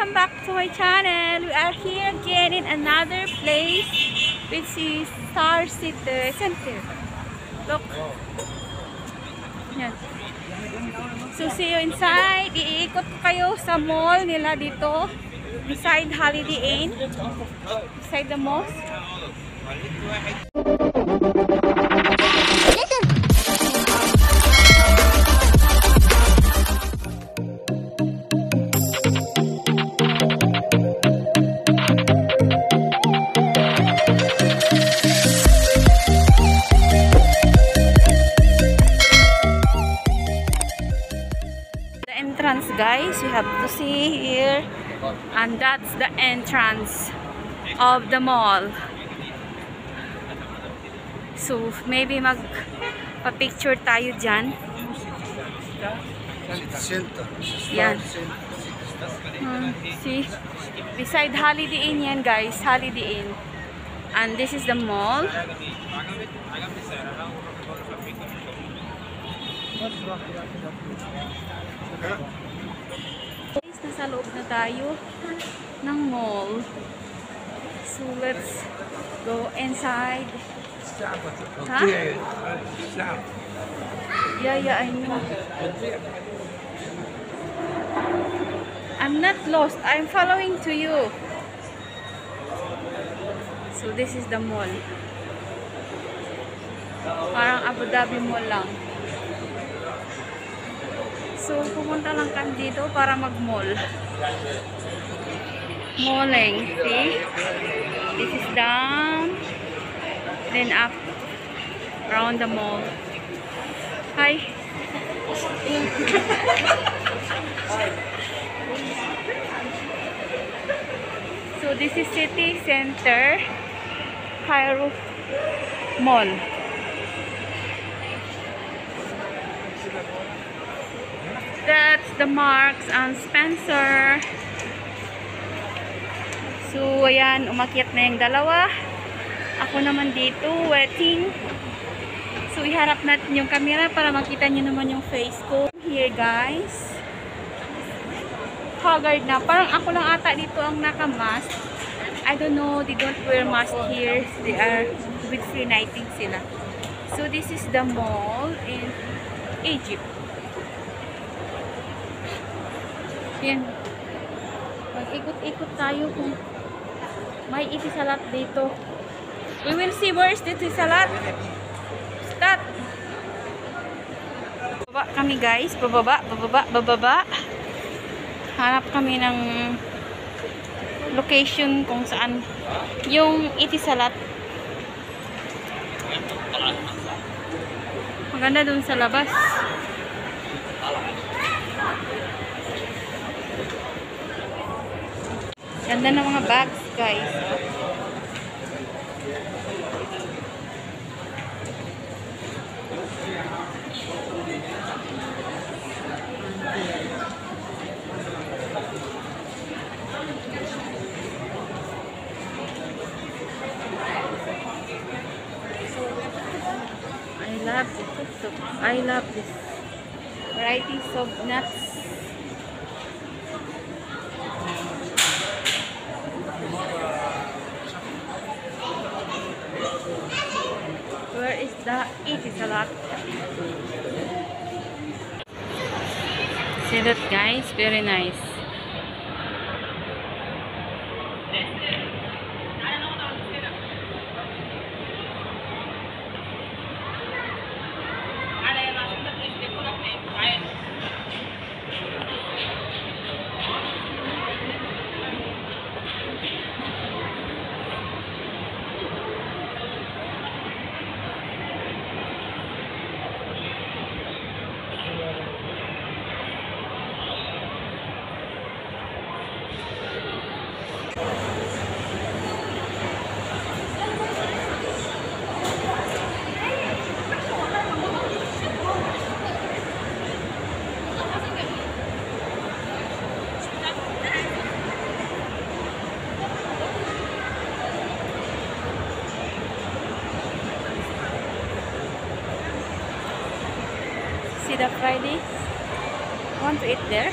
Welcome back to my channel. We are here again in another place, which is Star City Center. Look. Yan. So see you inside. Iikot ko kayo sa mall nila dito. Beside Holiday Inn. Beside the mosque. Guys, you have to see here, and that's the entrance of the mall. So maybe magpa-picture tayo dyan. Yan. See, beside Holiday Inn yan guys, Holiday Inn, and this is the mall. Guys, nasa loob na tayo ng mall. So let's go inside. Huh? Yeah, I know. I'm not lost. I'm following to you. So this is the mall. Parang Abu Dhabi Mall lang. So, pumunta lang kami dito para mag-mall. Malling. See? This is down. Then up. Around the mall. Hi. So, this is City Center. Cairo Mall. That's the Marks and Spencer. So, ayan, umakyat na yung dalawa. Ako naman dito, waiting. So, iharap natin yung camera para makita nyo naman yung face ko. Here, guys. Haggard na. Parang ako lang ata dito ang naka-mask. I don't know, they don't wear mask here. They are with free nighting sila. So, this is the mall in Egypt. Yan. Mag-ikot-ikot tayo kung may itisalat dito. We will see where is the itisalat. Start. Bababa kami guys. Bababa. Hanap kami ng location kung saan yung itisalat. Maganda dun sa labas. Ganda ng mga bags, guys. I love this varieties of nuts. Where is the itisalat? See that guys, very nice. see the Fridays. Want to eat there?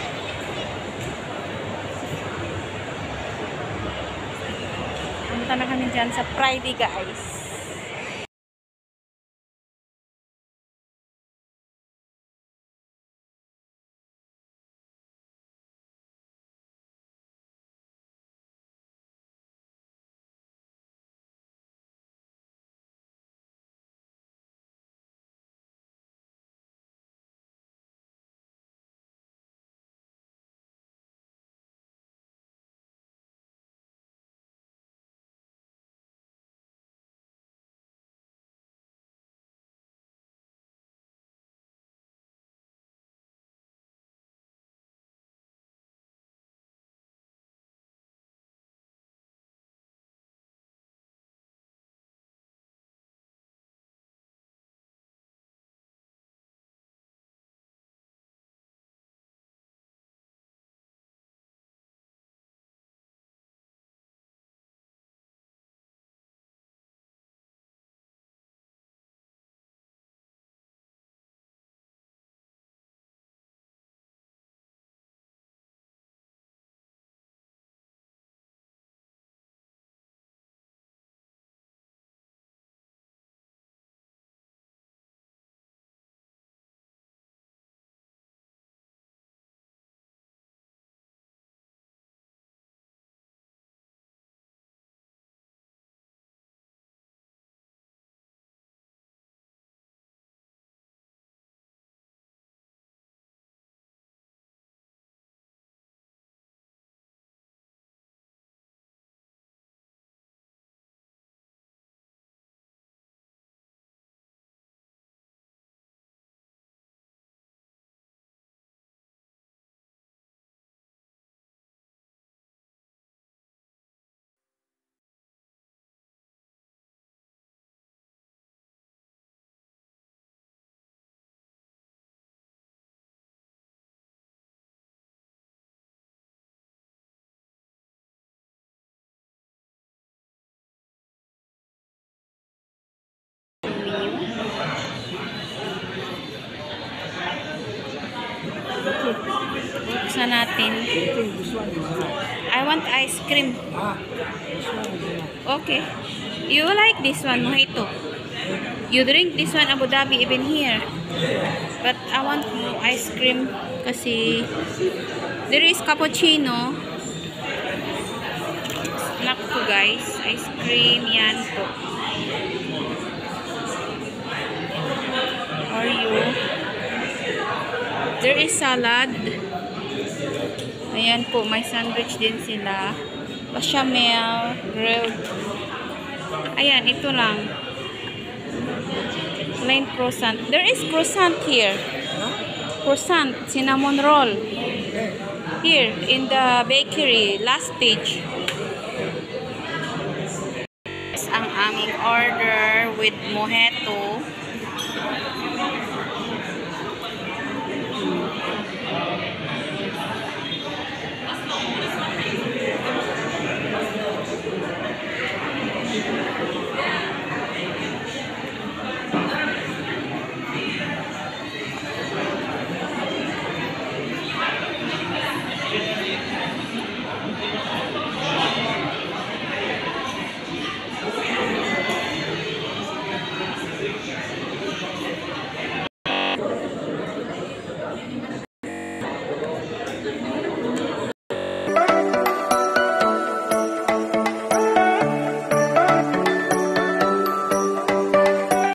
Punta na kami dyan sa Friday, guys. Buksan natin. I want ice cream. Okay. You like this one, mojito? You drink this one, Abu Dhabi, even here. But I want ice cream kasi there is cappuccino. Snack po guys. Ice cream. Yan po. Oreo. There is salad. Ayan po, may sandwich din sila. Bechamel, grilled. Ayan, ito lang. Plain croissant. There is croissant here. Croissant, cinnamon roll. Here, in the bakery, last page. Ang aming order with mojito.